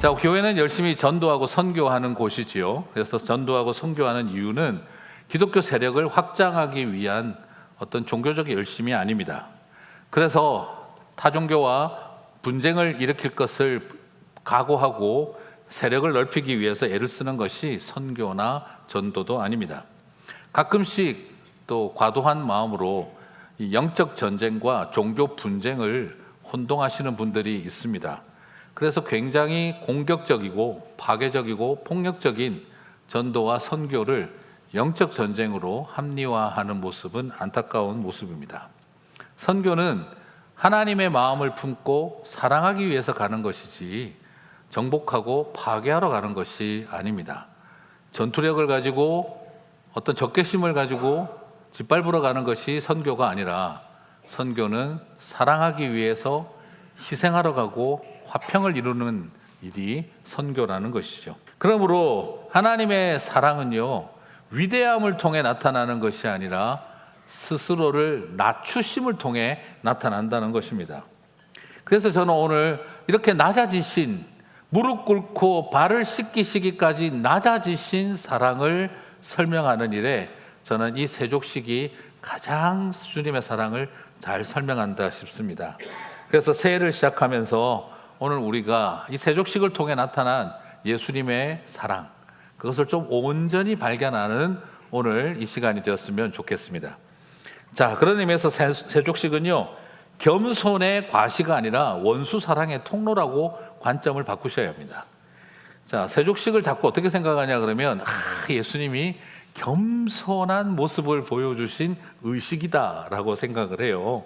자, 교회는 열심히 전도하고 선교하는 곳이지요. 그래서 전도하고 선교하는 이유는 기독교 세력을 확장하기 위한 어떤 종교적 열심이 아닙니다. 그래서 타종교와 분쟁을 일으킬 것을 각오하고 세력을 넓히기 위해서 애를 쓰는 것이 선교나 전도도 아닙니다. 가끔씩 또 과도한 마음으로 이 영적 전쟁과 종교 분쟁을 혼동하시는 분들이 있습니다. 그래서 굉장히 공격적이고 파괴적이고 폭력적인 전도와 선교를 영적 전쟁으로 합리화하는 모습은 안타까운 모습입니다. 선교는 하나님의 마음을 품고 사랑하기 위해서 가는 것이지 정복하고 파괴하러 가는 것이 아닙니다. 전투력을 가지고 어떤 적개심을 가지고 짓밟으러 가는 것이 선교가 아니라 선교는 사랑하기 위해서 희생하러 가고 화평을 이루는 일이 선교라는 것이죠. 그러므로 하나님의 사랑은요, 위대함을 통해 나타나는 것이 아니라 스스로를 낮추심을 통해 나타난다는 것입니다. 그래서 저는 오늘 이렇게 낮아지신, 무릎 꿇고 발을 씻기시기까지 낮아지신 사랑을 설명하는 일에 저는 이 세족식이 가장 주님의 사랑을 잘 설명한다 싶습니다. 그래서 새해를 시작하면서 오늘 우리가 이 세족식을 통해 나타난 예수님의 사랑, 그것을 좀 온전히 발견하는 오늘 이 시간이 되었으면 좋겠습니다. 자, 그런 의미에서 세족식은요, 겸손의 과시가 아니라 원수 사랑의 통로라고 관점을 바꾸셔야 합니다. 자, 세족식을 자꾸 어떻게 생각하냐 그러면 예수님이 겸손한 모습을 보여주신 의식이다라고 생각을 해요.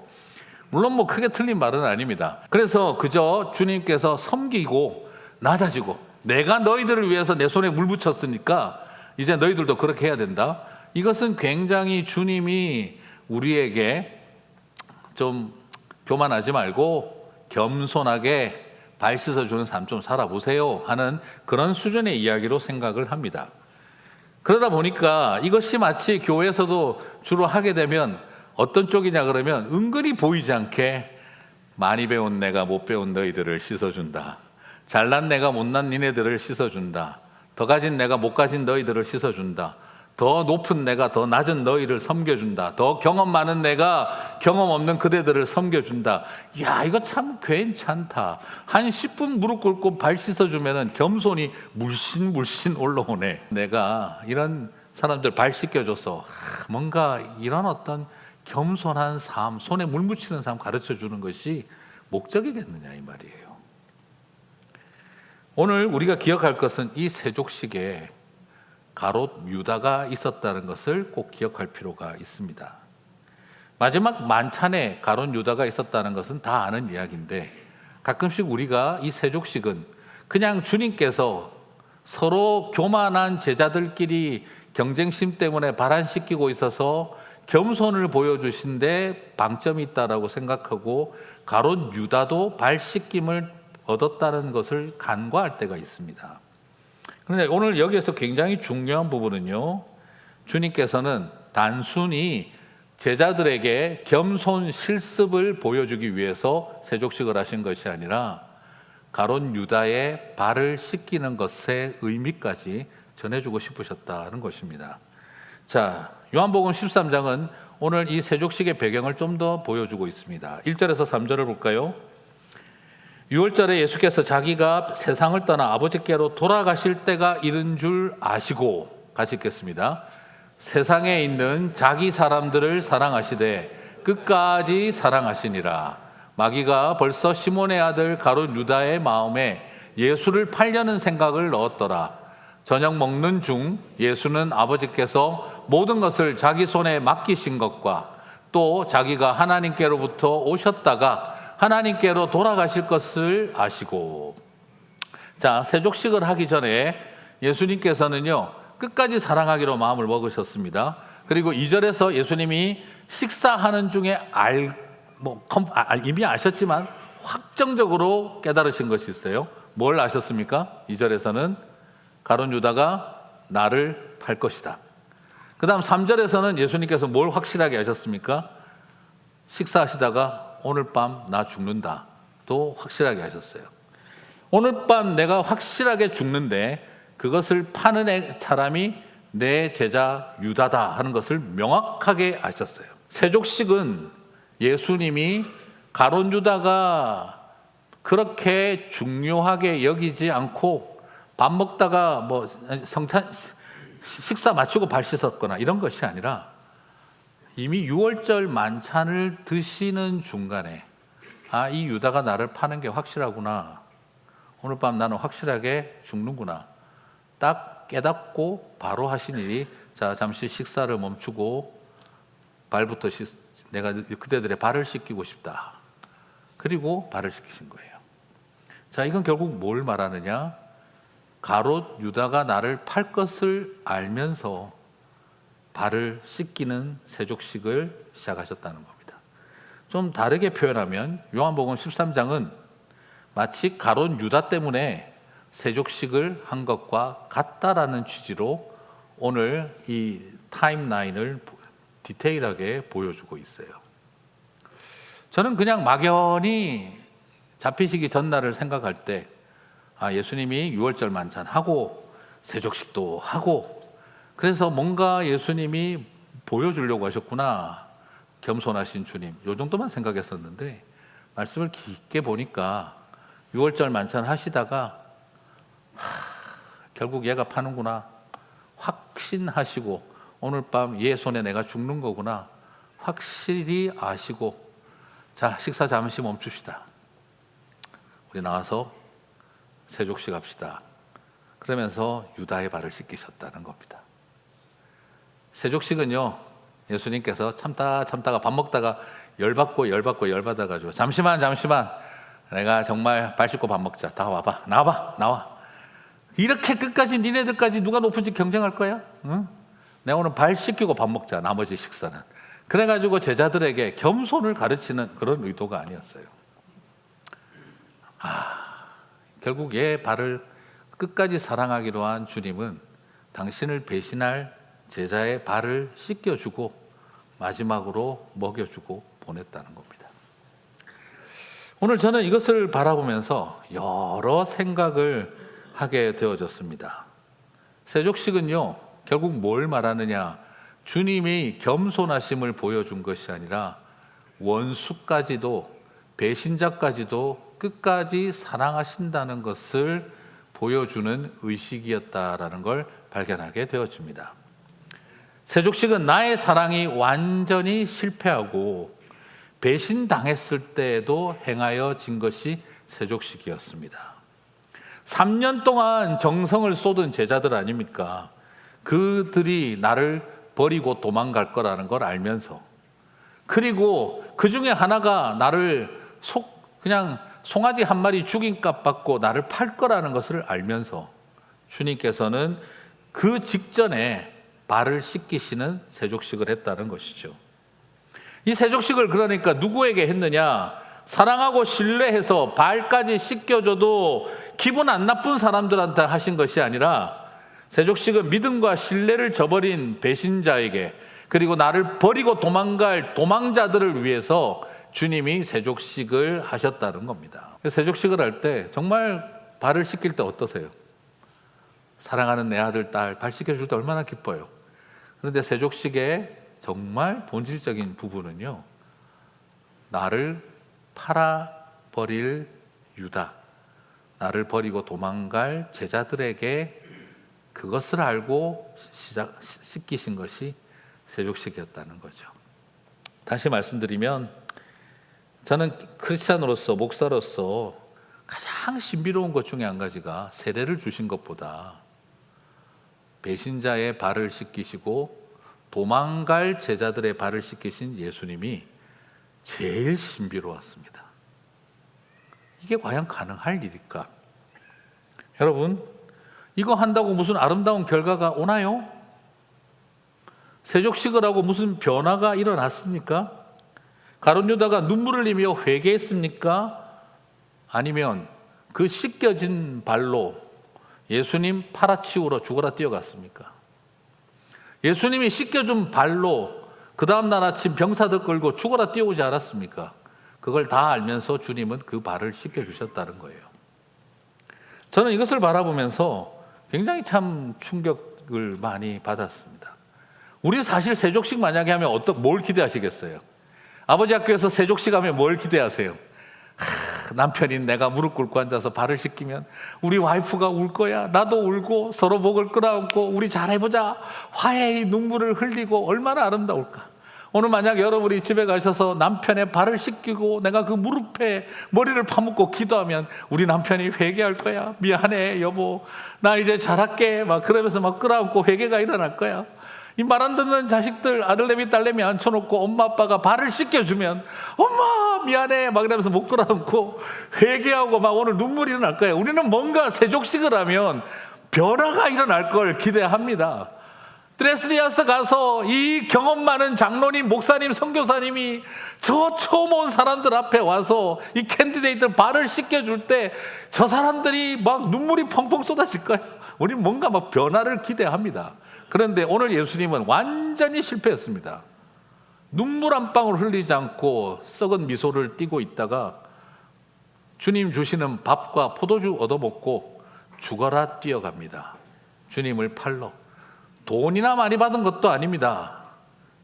물론 크게 틀린 말은 아닙니다. 그래서 그저 주님께서 섬기고 낮아지고 내가 너희들을 위해서 내 손에 물 붙였으니까 이제 너희들도 그렇게 해야 된다. 이것은 굉장히 주님이 우리에게 좀 교만하지 말고 겸손하게 발 씻어주는 삶 좀 살아보세요 하는 그런 수준의 이야기로 생각을 합니다. 그러다 보니까 이것이 마치 교회에서도 주로 하게 되면 어떤 쪽이냐 그러면 은근히 보이지 않게 많이 배운 내가 못 배운 너희들을 씻어준다. 잘난 내가 못난 니네들을 씻어준다. 더 가진 내가 못 가진 너희들을 씻어준다. 더 높은 내가 더 낮은 너희를 섬겨준다. 더 경험 많은 내가 경험 없는 그대들을 섬겨준다. 야, 이거 참 괜찮다. 한 10분 무릎 꿇고 발 씻어주면 겸손이 물씬 올라오네. 내가 이런 사람들 발 씻겨줘서 뭔가 이런 어떤 겸손한 삶, 손에 물 묻히는 삶 가르쳐주는 것이 목적이겠느냐 이 말이에요. 오늘 우리가 기억할 것은 이 세족식에 가롯 유다가 있었다는 것을 꼭 기억할 필요가 있습니다. 마지막 만찬에 가롯 유다가 있었다는 것은 다 아는 이야기인데 가끔씩 우리가 이 세족식은 그냥 주님께서 서로 교만한 제자들끼리 경쟁심 때문에 발 안 씻기고 있어서 겸손을 보여주신데 방점이 있다라고 생각하고 가롯 유다도 발 씻김을 얻었다는 것을 간과할 때가 있습니다. 그런데 오늘 여기에서 굉장히 중요한 부분은요, 주님께서는 단순히 제자들에게 겸손 실습을 보여주기 위해서 세족식을 하신 것이 아니라 가롯 유다의 발을 씻기는 것의 의미까지 전해주고 싶으셨다는 것입니다. 자, 요한복음 13장은 오늘 이 세족식의 배경을 좀 더 보여주고 있습니다. 1절에서 3절을 볼까요? 6월절에 예수께서 자기가 세상을 떠나 아버지께로 돌아가실 때가 이른 줄 아시고 같이 읽겠습니다. 세상에 있는 자기 사람들을 사랑하시되 끝까지 사랑하시니라. 마귀가 벌써 시몬의 아들 가롯 유다의 마음에 예수를 팔려는 생각을 넣었더라. 저녁 먹는 중 예수는 아버지께서 모든 것을 자기 손에 맡기신 것과 또 자기가 하나님께로부터 오셨다가 하나님께로 돌아가실 것을 아시고. 자, 세족식을 하기 전에 예수님께서는요, 끝까지 사랑하기로 마음을 먹으셨습니다. 그리고 2절에서 예수님이 식사하는 중에 이미 아셨지만 확정적으로 깨달으신 것이 있어요. 뭘 아셨습니까? 2절에서는 가롯 유다가 나를 팔 것이다. 그 다음 3절에서는 예수님께서 뭘 확실하게 하셨습니까? 식사하시다가 오늘 밤 나 죽는다 또 확실하게 하셨어요. 오늘 밤 내가 확실하게 죽는데 그것을 파는 사람이 내 제자 유다다 하는 것을 명확하게 아셨어요. 세족식은 예수님이 가룟 유다가 그렇게 중요하게 여기지 않고 밥 먹다가 뭐 식사 마치고 발 씻었거나 이런 것이 아니라 이미 유월절 만찬을 드시는 중간에 이 유다가 나를 파는 게 확실하구나. 오늘 밤 나는 확실하게 죽는구나. 딱 깨닫고 바로 하신 일이 자, 잠시 식사를 멈추고 발부터 내가 그대들의 발을 씻기고 싶다. 그리고 발을 씻기신 거예요. 자, 이건 결국 뭘 말하느냐? 가롯 유다가 나를 팔 것을 알면서 발을 씻기는 세족식을 시작하셨다는 겁니다. 좀 다르게 표현하면 요한복음 13장은 마치 가롯 유다 때문에 세족식을 한 것과 같다라는 취지로 오늘 이 타임라인을 디테일하게 보여주고 있어요. 저는 그냥 막연히 잡히시기 전날을 생각할 때 예수님이 유월절 만찬하고 세족식도 하고 그래서 뭔가 예수님이 보여주려고 하셨구나. 겸손하신 주님. 요 정도만 생각했었는데 말씀을 깊게 보니까 유월절 만찬 하시다가 결국 얘가 파는구나 확신하시고 오늘 밤 얘 손에 내가 죽는 거구나 확실히 아시고 자, 식사 잠시 멈춥시다. 우리 나와서 세족식 합시다. 그러면서 유다의 발을 씻기셨다는 겁니다. 세족식은요, 예수님께서 참다가 밥 먹다가 열받아가지고 잠시만 내가 정말 발 씻고 밥 먹자. 다 와봐. 나와. 이렇게 끝까지 니네들까지 누가 높은지 경쟁할 거야? 응? 내가 오늘 발 씻기고 밥 먹자. 나머지 식사는. 그래가지고 제자들에게 겸손을 가르치는 그런 의도가 아니었어요. 결국 얘 발을 끝까지 사랑하기로 한 주님은 당신을 배신할 제자의 발을 씻겨주고 마지막으로 먹여주고 보냈다는 겁니다. 오늘 저는 이것을 바라보면서 여러 생각을 하게 되어졌습니다. 세족식은요, 결국 뭘 말하느냐? 주님이 겸손하심을 보여준 것이 아니라 원수까지도 배신자까지도 끝까지 사랑하신다는 것을 보여주는 의식이었다라는 걸 발견하게 되어집니다. 세족식은 나의 사랑이 완전히 실패하고 배신당했을 때에도 행하여진 것이 세족식이었습니다. 3년 동안 정성을 쏟은 제자들 아닙니까? 그들이 나를 버리고 도망갈 거라는 걸 알면서 그리고 그 중에 하나가 나를 그냥 송아지 한 마리 죽임값 받고 나를 팔 거라는 것을 알면서 주님께서는 그 직전에 발을 씻기시는 세족식을 했다는 것이죠. 이 세족식을 그러니까 누구에게 했느냐? 사랑하고 신뢰해서 발까지 씻겨줘도 기분 안 나쁜 사람들한테 하신 것이 아니라 세족식은 믿음과 신뢰를 저버린 배신자에게 그리고 나를 버리고 도망갈 도망자들을 위해서 주님이 세족식을 하셨다는 겁니다. 세족식을 할 때 정말 발을 씻길 때 어떠세요? 사랑하는 내 아들, 딸 발 씻겨줄 때 얼마나 기뻐요. 그런데 세족식의 정말 본질적인 부분은요, 나를 팔아버릴 유다, 나를 버리고 도망갈 제자들에게 그것을 알고 씻기신 것이 세족식이었다는 거죠. 다시 말씀드리면 저는 크리스찬으로서 목사로서 가장 신비로운 것 중에 한 가지가 세례를 주신 것보다 배신자의 발을 씻기시고 도망갈 제자들의 발을 씻기신 예수님이 제일 신비로웠습니다. 이게 과연 가능할 일일까? 여러분, 이거 한다고 무슨 아름다운 결과가 오나요? 세족식을 하고 무슨 변화가 일어났습니까? 가룟 유다가 눈물을 흘리며 회개했습니까? 아니면 그 씻겨진 발로 예수님 팔아치우러 죽어라 뛰어갔습니까? 예수님이 씻겨준 발로 그 다음날 아침 병사들 끌고 죽어라 뛰어오지 않았습니까? 그걸 다 알면서 주님은 그 발을 씻겨주셨다는 거예요. 저는 이것을 바라보면서 굉장히 참 충격을 많이 받았습니다. 우리 사실 세족식 만약에 하면 뭘 기대하시겠어요? 아버지 학교에서 세족식 하면 뭘 기대하세요? 남편인 내가 무릎 꿇고 앉아서 발을 씻기면 우리 와이프가 울 거야. 나도 울고 서로 목을 끌어안고 우리 잘해보자. 화해의 눈물을 흘리고 얼마나 아름다울까. 오늘 만약 여러분이 집에 가셔서 남편의 발을 씻기고 내가 그 무릎에 머리를 파묻고 기도하면 우리 남편이 회개할 거야. 미안해 여보, 나 이제 잘할게. 막 그러면서 막 끌어안고 회개가 일어날 거야. 이 말 안 듣는 자식들 아들내미 딸내미 앉혀놓고 엄마 아빠가 발을 씻겨주면 엄마 미안해 막 이러면서 목 끌어안고 회개하고 막 오늘 눈물이 일어날 거예요. 우리는 뭔가 세족식을 하면 변화가 일어날 걸 기대합니다. 드레스디아스 가서 이 경험 많은 장로님, 목사님, 선교사님이 저 처음 온 사람들 앞에 와서 이 캔디데이트들 발을 씻겨줄 때 저 사람들이 막 눈물이 펑펑 쏟아질 거예요. 우리는 뭔가 막 변화를 기대합니다. 그런데 오늘 예수님은 완전히 실패했습니다. 눈물 한 방울 흘리지 않고 썩은 미소를 띠고 있다가 주님 주시는 밥과 포도주 얻어먹고 죽어라 뛰어갑니다. 주님을 팔러. 돈이나 많이 받은 것도 아닙니다.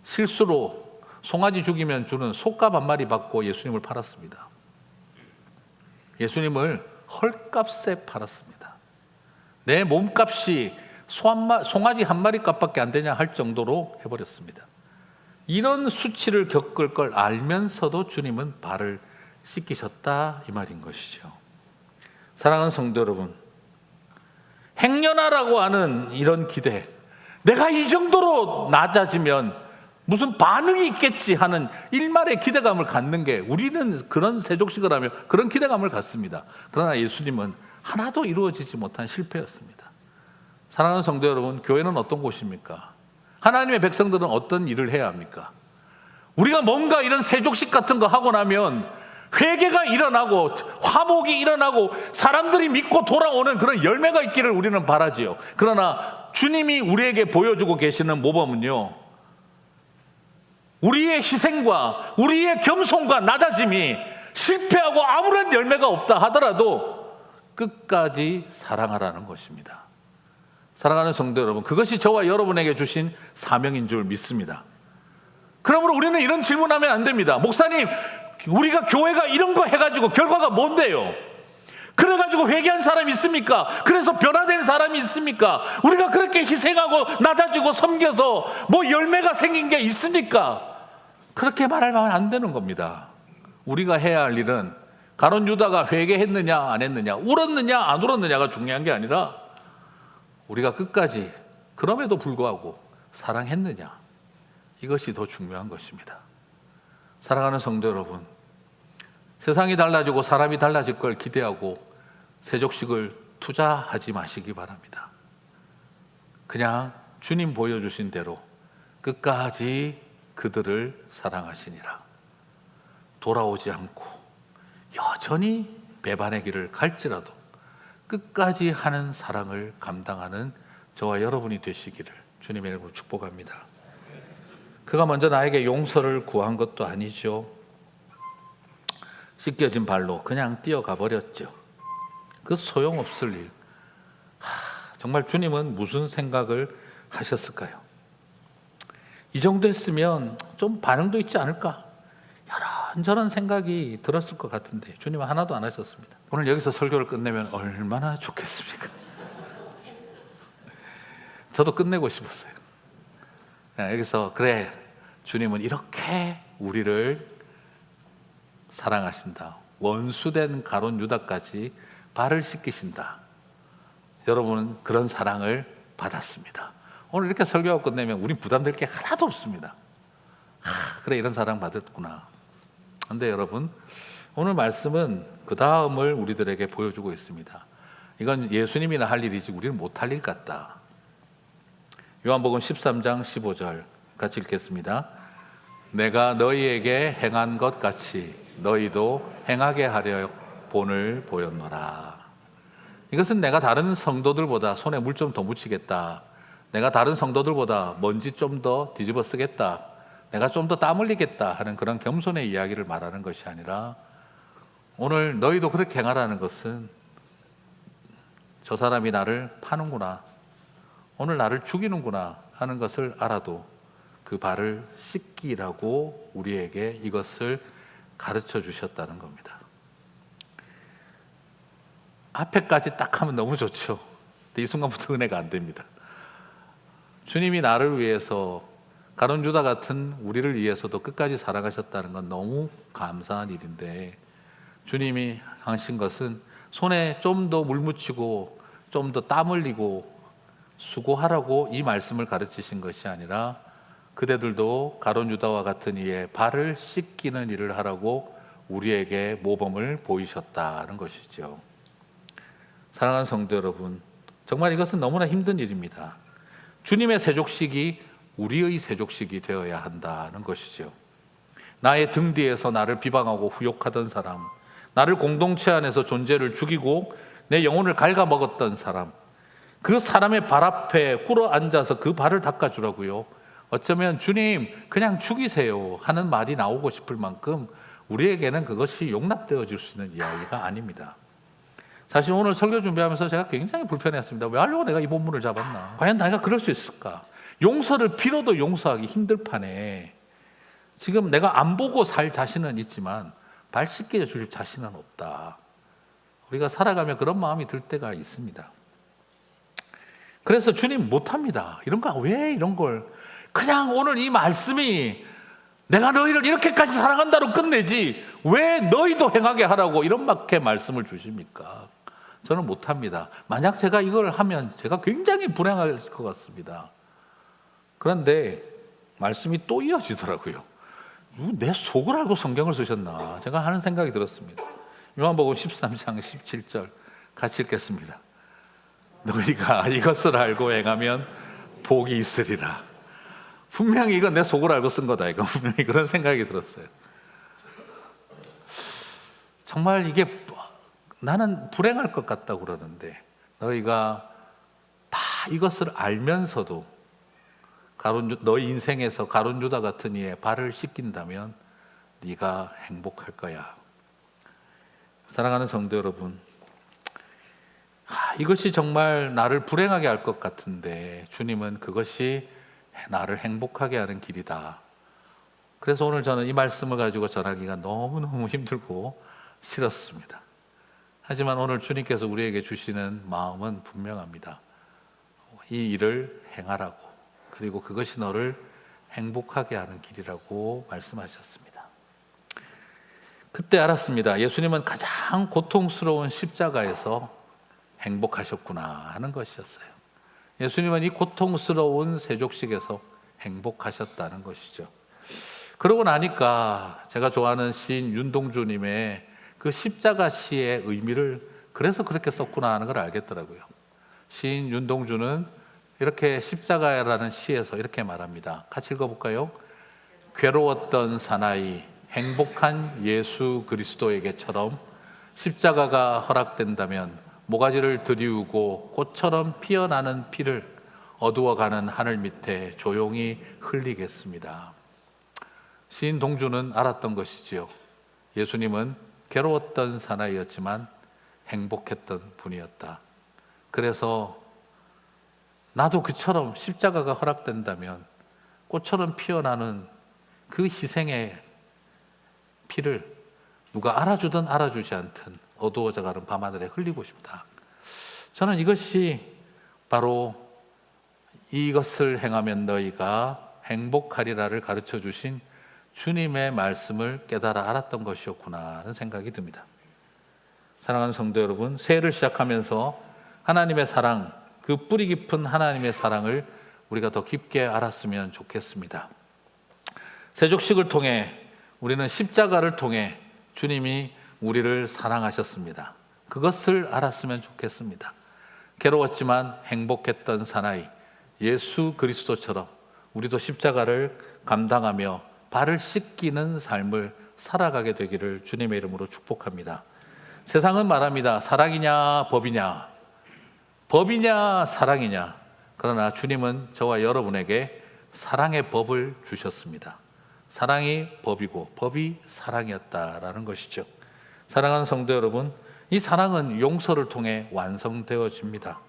실수로 송아지 죽이면 주는 속값 한 마리 받고 예수님을 팔았습니다. 예수님을 헐값에 팔았습니다. 내 몸값이 송아지 한 마리 값밖에 안 되냐 할 정도로 해버렸습니다. 이런 수치를 겪을 걸 알면서도 주님은 발을 씻기셨다 이 말인 것이죠. 사랑하는 성도 여러분, 행여나라고 하는 이런 기대, 내가 이 정도로 낮아지면 무슨 반응이 있겠지 하는 일말의 기대감을 갖는 게, 우리는 그런 세족식을 하며 그런 기대감을 갖습니다. 그러나 예수님은 하나도 이루어지지 못한 실패였습니다. 사랑하는 성도 여러분, 교회는 어떤 곳입니까? 하나님의 백성들은 어떤 일을 해야 합니까? 우리가 뭔가 이런 세족식 같은 거 하고 나면 회개가 일어나고 화목이 일어나고 사람들이 믿고 돌아오는 그런 열매가 있기를 우리는 바라지요. 그러나 주님이 우리에게 보여주고 계시는 모범은요, 우리의 희생과 우리의 겸손과 낮아짐이 실패하고 아무런 열매가 없다 하더라도 끝까지 사랑하라는 것입니다. 사랑하는 성도 여러분, 그것이 저와 여러분에게 주신 사명인 줄 믿습니다. 그러므로 우리는 이런 질문하면 안 됩니다. 목사님, 우리가 교회가 이런 거 해가지고 결과가 뭔데요? 그래가지고 회개한 사람이 있습니까? 그래서 변화된 사람이 있습니까? 우리가 그렇게 희생하고 낮아지고 섬겨서 뭐 열매가 생긴 게 있습니까? 그렇게 말하면 안 되는 겁니다. 우리가 해야 할 일은 가룟 유다가 회개했느냐 안 했느냐, 울었느냐 안 울었느냐가 중요한 게 아니라 우리가 끝까지 그럼에도 불구하고 사랑했느냐, 이것이 더 중요한 것입니다. 사랑하는 성도 여러분, 세상이 달라지고 사람이 달라질 걸 기대하고 세족식을 투자하지 마시기 바랍니다. 그냥 주님 보여주신 대로 끝까지 그들을 사랑하시니라. 돌아오지 않고 여전히 배반의 길을 갈지라도 끝까지 하는 사랑을 감당하는 저와 여러분이 되시기를 주님의 이름으로 축복합니다. 그가 먼저 나에게 용서를 구한 것도 아니죠. 씻겨진 발로 그냥 뛰어가 버렸죠. 그 소용없을 일. 정말 주님은 무슨 생각을 하셨을까요? 이 정도 했으면 좀 반응도 있지 않을까? 이런저런 생각이 들었을 것 같은데 주님은 하나도 안 하셨습니다. 오늘 여기서 설교를 끝내면 얼마나 좋겠습니까? 저도 끝내고 싶었어요. 여기서 그래, 주님은 이렇게 우리를 사랑하신다. 원수된 가룟 유다까지 발을 씻기신다. 여러분은 그런 사랑을 받았습니다. 오늘 이렇게 설교하고 끝내면 우린 부담될 게 하나도 없습니다. 그래, 이런 사랑 받았구나. 그런데 여러분, 오늘 말씀은 그 다음을 우리들에게 보여주고 있습니다. 이건 예수님이나 할 일이지 우리는 못할 일 같다. 요한복음 13장 15절 같이 읽겠습니다. 내가 너희에게 행한 것 같이 너희도 행하게 하려 본을 보였노라. 이것은 내가 다른 성도들보다 손에 물 좀 더 묻히겠다, 내가 다른 성도들보다 먼지 좀 더 뒤집어 쓰겠다, 내가 좀 더 땀 흘리겠다 하는 그런 겸손의 이야기를 말하는 것이 아니라, 오늘 너희도 그렇게 행하라는 것은 저 사람이 나를 파는구나, 오늘 나를 죽이는구나 하는 것을 알아도 그 발을 씻기라고 우리에게 이것을 가르쳐 주셨다는 겁니다. 앞에까지 딱 하면 너무 좋죠. 근데 이 순간부터 은혜가 안 됩니다. 주님이 나를 위해서, 가룟 유다 같은 우리를 위해서도 끝까지 살아가셨다는 건 너무 감사한 일인데, 주님이 하신 것은 손에 좀 더 물 묻히고 좀 더 땀 흘리고 수고하라고 이 말씀을 가르치신 것이 아니라, 그대들도 가룟 유다와 같은 이의 발을 씻기는 일을 하라고 우리에게 모범을 보이셨다는 것이죠. 사랑하는 성도 여러분, 정말 이것은 너무나 힘든 일입니다. 주님의 세족식이 우리의 세족식이 되어야 한다는 것이죠. 나의 등 뒤에서 나를 비방하고 후욕하던 사람, 나를 공동체 안에서 존재를 죽이고 내 영혼을 갉아먹었던 사람, 그 사람의 발 앞에 꿇어 앉아서 그 발을 닦아주라고요. 어쩌면 주님 그냥 죽이세요 하는 말이 나오고 싶을 만큼 우리에게는 그것이 용납되어질 수 있는 이야기가 아닙니다. 사실 오늘 설교 준비하면서 제가 굉장히 불편했습니다. 왜 하려고 내가 이 본문을 잡았나? 과연 내가 그럴 수 있을까? 용서를 빌어도 용서하기 힘들 판에 지금 내가 안 보고 살 자신은 있지만 발 씻게 줄 자신은 없다. 우리가 살아가며 그런 마음이 들 때가 있습니다. 그래서 주님 못합니다. 이런 거 왜 이런 걸 그냥 오늘 이 말씀이 내가 너희를 이렇게까지 사랑한다로 끝내지 왜 너희도 행하게 하라고 이런밖에 말씀을 주십니까? 저는 못합니다. 만약 제가 이걸 하면 제가 굉장히 불행할 것 같습니다. 그런데 말씀이 또 이어지더라고요. 내 속을 알고 성경을 쓰셨나 제가 하는 생각이 들었습니다. 요한복음 13장 17절 같이 읽겠습니다. 너희가 이것을 알고 행하면 복이 있으리라. 분명히 이건 내 속을 알고 쓴 거다. 이거 분명히 그런 생각이 들었어요. 정말 이게 나는 불행할 것 같다고 그러는데, 너희가 다 이것을 알면서도 너희 인생에서 가룟 유다 같은 이의 발을 씻긴다면 네가 행복할 거야. 사랑하는 성도 여러분, 이것이 정말 나를 불행하게 할 것 같은데 주님은 그것이 나를 행복하게 하는 길이다. 그래서 오늘 저는 이 말씀을 가지고 전하기가 너무너무 힘들고 싫었습니다. 하지만 오늘 주님께서 우리에게 주시는 마음은 분명합니다. 이 일을 행하라고, 그리고 그것이 너를 행복하게 하는 길이라고 말씀하셨습니다. 그때 알았습니다. 예수님은 가장 고통스러운 십자가에서 행복하셨구나 하는 것이었어요. 예수님은 이 고통스러운 세족식에서 행복하셨다는 것이죠. 그러고 나니까 제가 좋아하는 시인 윤동주님의 그 십자가 시의 의미를 그래서 그렇게 썼구나 하는 걸 알겠더라고요. 시인 윤동주는 이렇게 십자가라는 시에서 이렇게 말합니다. 같이 읽어볼까요? 괴로웠던 사나이 행복한 예수 그리스도에게처럼 십자가가 허락된다면 모가지를 들이우고 꽃처럼 피어나는 피를 어두워가는 하늘 밑에 조용히 흘리겠습니다. 시인 동주는 알았던 것이지요. 예수님은 괴로웠던 사나이였지만 행복했던 분이었다. 그래서 나도 그처럼 십자가가 허락된다면 꽃처럼 피어나는 그 희생의 피를 누가 알아주든 알아주지 않든 어두워져가는 밤하늘에 흘리고 싶다. 저는 이것이 바로 이것을 행하면 너희가 행복하리라를 가르쳐 주신 주님의 말씀을 깨달아 알았던 것이었구나 하는 생각이 듭니다. 사랑하는 성도 여러분, 새해를 시작하면서 하나님의 사랑, 그 뿌리 깊은 하나님의 사랑을 우리가 더 깊게 알았으면 좋겠습니다. 세족식을 통해 우리는 십자가를 통해 주님이 우리를 사랑하셨습니다. 그것을 알았으면 좋겠습니다. 괴로웠지만 행복했던 사나이 예수 그리스도처럼 우리도 십자가를 감당하며 발을 씻기는 삶을 살아가게 되기를 주님의 이름으로 축복합니다. 세상은 말합니다. 사랑이냐 법이냐, 법이냐 사랑이냐. 그러나 주님은 저와 여러분에게 사랑의 법을 주셨습니다. 사랑이 법이고 법이 사랑이었다라는 것이죠. 사랑하는 성도 여러분, 이 사랑은 용서를 통해 완성되어집니다.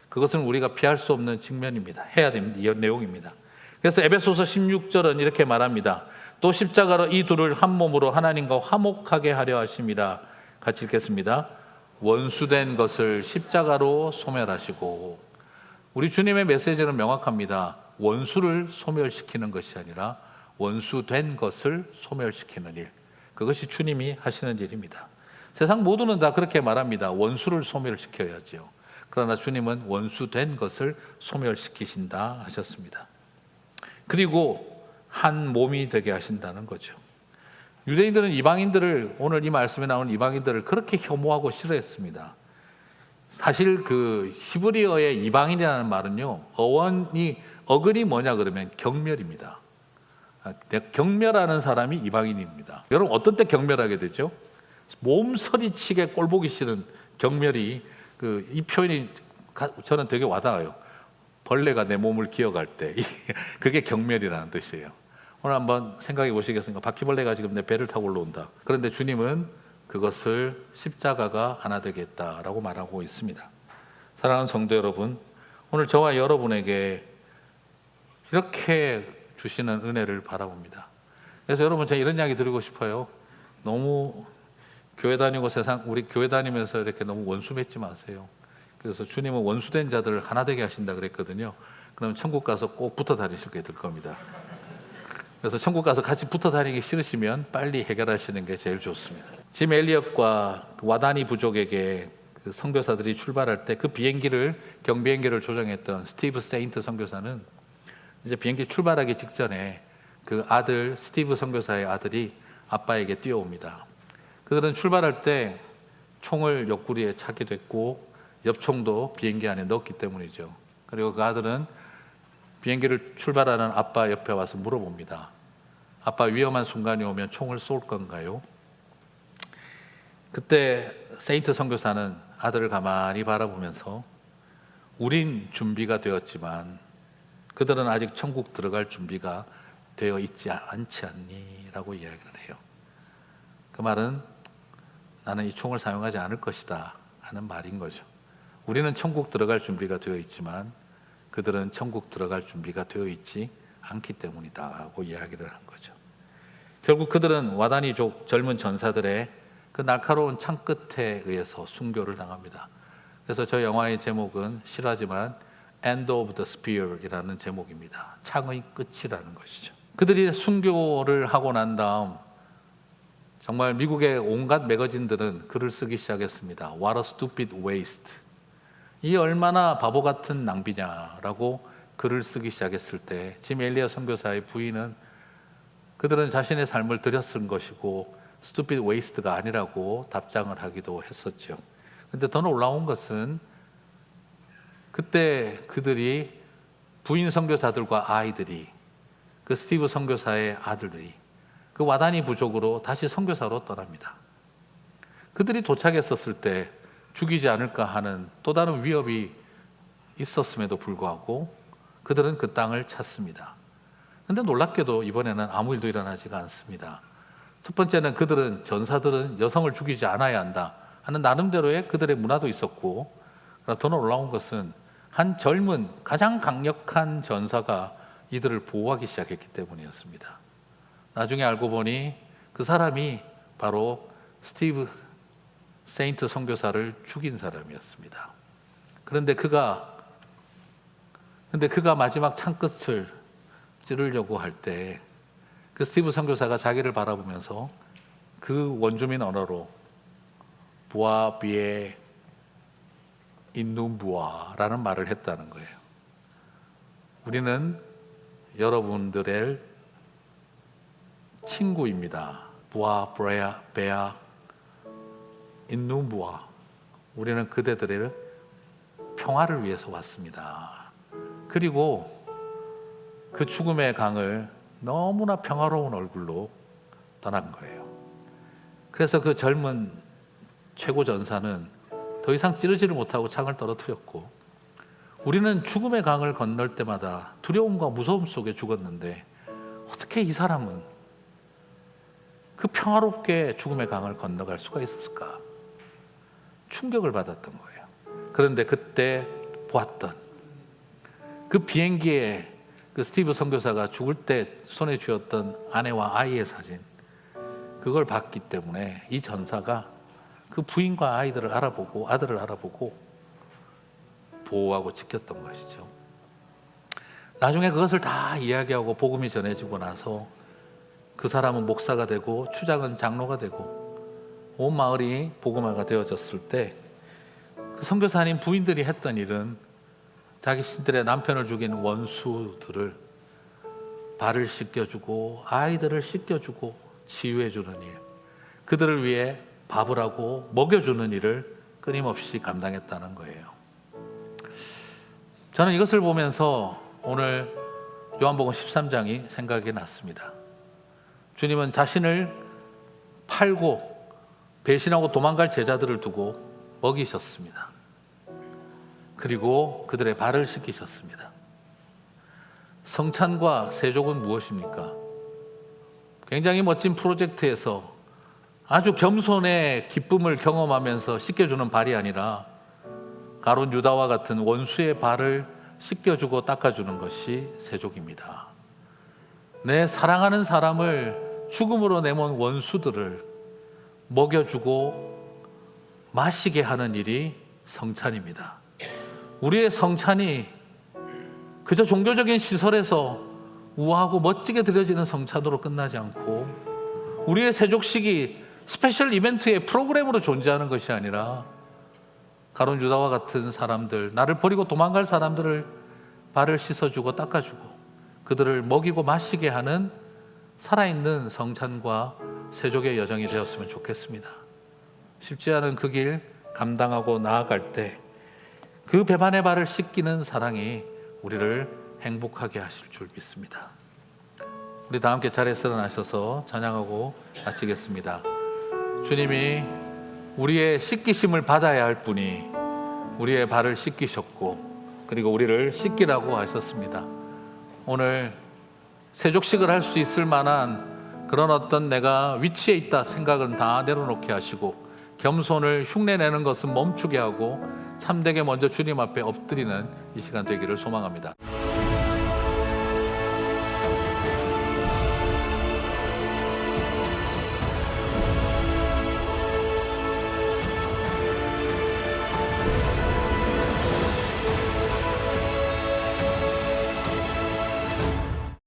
그것은 우리가 피할 수 없는 측면입니다. 해야 됩니다. 이 내용입니다. 그래서 에베소서 16절은 이렇게 말합니다. 또 십자가로 이 둘을 한 몸으로 하나님과 화목하게 하려 하심이라. 같이 읽겠습니다. 원수된 것을 십자가로 소멸하시고. 우리 주님의 메시지는 명확합니다. 원수를 소멸시키는 것이 아니라 원수된 것을 소멸시키는 일, 그것이 주님이 하시는 일입니다. 세상 모두는 다 그렇게 말합니다. 원수를 소멸시켜야지요. 그러나 주님은 원수된 것을 소멸시키신다 하셨습니다. 그리고 한 몸이 되게 하신다는 거죠. 유대인들은 이방인들을, 오늘 이 말씀에 나오는 이방인들을 그렇게 혐오하고 싫어했습니다. 사실 그 히브리어의 이방인이라는 말은요, 어근이 뭐냐 그러면 경멸입니다. 경멸하는 사람이 이방인입니다. 여러분 어떤 때 경멸하게 되죠? 몸서리치게 꼴보기 싫은 경멸이, 이 표현이 저는 되게 와닿아요. 벌레가 내 몸을 기어갈 때 그게 경멸이라는 뜻이에요. 오늘 한번 생각해 보시겠습니까? 바퀴벌레가 지금 내 배를 타고 올라온다. 그런데 주님은 그것을 십자가가 하나 되겠다라고 말하고 있습니다. 사랑하는 성도 여러분, 오늘 저와 여러분에게 이렇게 주시는 은혜를 바라봅니다. 그래서 여러분, 제가 이런 이야기 드리고 싶어요. 너무 교회 다니고 우리 교회 다니면서 이렇게 너무 원수 맺지 마세요. 그래서 주님은 원수된 자들을 하나 되게 하신다 그랬거든요. 그러면 천국 가서 꼭 붙어 다니시게 될 겁니다. 그래서 천국 가서 같이 붙어 다니기 싫으시면 빨리 해결하시는 게 제일 좋습니다. 짐 엘리엇과 와다니 부족에게 그 선교사들이 출발할 때 그 경비행기를 조정했던 스티브 세인트 선교사는 이제 비행기 출발하기 직전에 그 아들 스티브 선교사의 아들이 아빠에게 뛰어옵니다. 그들은 출발할 때 총을 옆구리에 차기도 했고 엽총도 비행기 안에 넣었기 때문이죠. 그리고 그 아들은 비행기를 출발하는 아빠 옆에 와서 물어봅니다. 아빠, 위험한 순간이 오면 총을 쏠 건가요? 그때 세인트 선교사는 아들을 가만히 바라보면서 우린 준비가 되었지만 그들은 아직 천국 들어갈 준비가 되어 있지 않지 않니? 라고 이야기를 해요. 그 말은 나는 이 총을 사용하지 않을 것이다 하는 말인 거죠. 우리는 천국 들어갈 준비가 되어 있지만 그들은 천국 들어갈 준비가 되어 있지 않기 때문이다 하고 이야기를 한 거죠. 결국 그들은 와다니족 젊은 전사들의 그 날카로운 창 끝에 의해서 순교를 당합니다. 그래서 저 영화의 제목은 실화지만 End of the Spear 이라는 제목입니다. 창의 끝이라는 것이죠. 그들이 순교를 하고 난 다음 정말 미국의 온갖 매거진들은 글을 쓰기 시작했습니다. What a stupid waste. 이 얼마나 바보 같은 낭비냐라고 글을 쓰기 시작했을 때 짐 엘리엇 선교사의 부인은 그들은 자신의 삶을 들여쓴 것이고 stupid waste가 아니라고 답장을 하기도 했었죠. 그런데 더 놀라운 것은 그때 그들이 부인 선교사들과 아이들이 그 스티브 선교사의 아들들이 그 와다니 부족으로 다시 선교사로 떠납니다. 그들이 도착했었을 때 죽이지 않을까 하는 또 다른 위협이 있었음에도 불구하고 그들은 그 땅을 찾습니다. 그런데 놀랍게도 이번에는 아무 일도 일어나지가 않습니다. 첫 번째는 전사들은 여성을 죽이지 않아야 한다 하는 나름대로의 그들의 문화도 있었고, 더 놀라운 것은 한 젊은 가장 강력한 전사가 이들을 보호하기 시작했기 때문이었습니다. 나중에 알고 보니 그 사람이 바로 스티브 세인트 선교사를 죽인 사람이었습니다. 그런데 그가 마지막 창끝을 찌르려고 할 때 그 스티브 선교사가 자기를 바라보면서 그 원주민 언어로 부아 비에 인눈부아라는 말을 했다는 거예요. 우리는 여러분들의 친구입니다. 부아 브레아 베아 인눈부아. 우리는 그대들의 평화를 위해서 왔습니다. 그리고 그 죽음의 강을 너무나 평화로운 얼굴로 떠난 거예요. 그래서 그 젊은 최고 전사는 더 이상 찌르지를 못하고 창을 떨어뜨렸고, 우리는 죽음의 강을 건널 때마다 두려움과 무서움 속에 죽었는데 어떻게 이 사람은 그 평화롭게 죽음의 강을 건너갈 수가 있었을까? 충격을 받았던 거예요. 그런데 그때 보았던 그 비행기에 그 스티브 선교사가 죽을 때 손에 쥐었던 아내와 아이의 사진, 그걸 봤기 때문에 이 전사가 그 부인과 아들을 알아보고 보호하고 지켰던 것이죠. 나중에 그것을 다 이야기하고 복음이 전해지고 나서 그 사람은 목사가 되고 추장은 장로가 되고 온 마을이 복음화가 되어졌을 때 그 선교사님 부인들이 했던 일은 자기 신들의 남편을 죽인 원수들을 발을 씻겨주고 아이들을 씻겨주고 치유해주는 일, 그들을 위해 밥을 하고 먹여주는 일을 끊임없이 감당했다는 거예요. 저는 이것을 보면서 오늘 요한복음 13장이 생각이 났습니다. 주님은 자신을 팔고 배신하고 도망갈 제자들을 두고 먹이셨습니다. 그리고 그들의 발을 씻기셨습니다. 성찬과 세족은 무엇입니까? 굉장히 멋진 프로젝트에서 아주 겸손의 기쁨을 경험하면서 씻겨주는 발이 아니라 가룟 유다와 같은 원수의 발을 씻겨주고 닦아주는 것이 세족입니다. 내 사랑하는 사람을 죽음으로 내몬 원수들을 먹여주고 마시게 하는 일이 성찬입니다. 우리의 성찬이 그저 종교적인 시설에서 우아하고 멋지게 드려지는 성찬으로 끝나지 않고 우리의 세족식이 스페셜 이벤트의 프로그램으로 존재하는 것이 아니라 가룟 유다와 같은 사람들, 나를 버리고 도망갈 사람들을 발을 씻어주고 닦아주고 그들을 먹이고 마시게 하는 살아있는 성찬과 세족의 여정이 되었으면 좋겠습니다. 쉽지 않은 그 길 감당하고 나아갈 때 그 배반의 발을 씻기는 사랑이 우리를 행복하게 하실 줄 믿습니다. 우리 다 함께 자리에서 일어나셔서 찬양하고 마치겠습니다. 주님이 우리의 씻기심을 받아야 할 분이 우리의 발을 씻기셨고 그리고 우리를 씻기라고 하셨습니다. 오늘 세족식을 할 수 있을 만한 그런 어떤 내가 위치에 있다 생각은 다 내려놓게 하시고 겸손을 흉내내는 것은 멈추게 하고 참되게 먼저 주님 앞에 엎드리는 이 시간 되기를 소망합니다.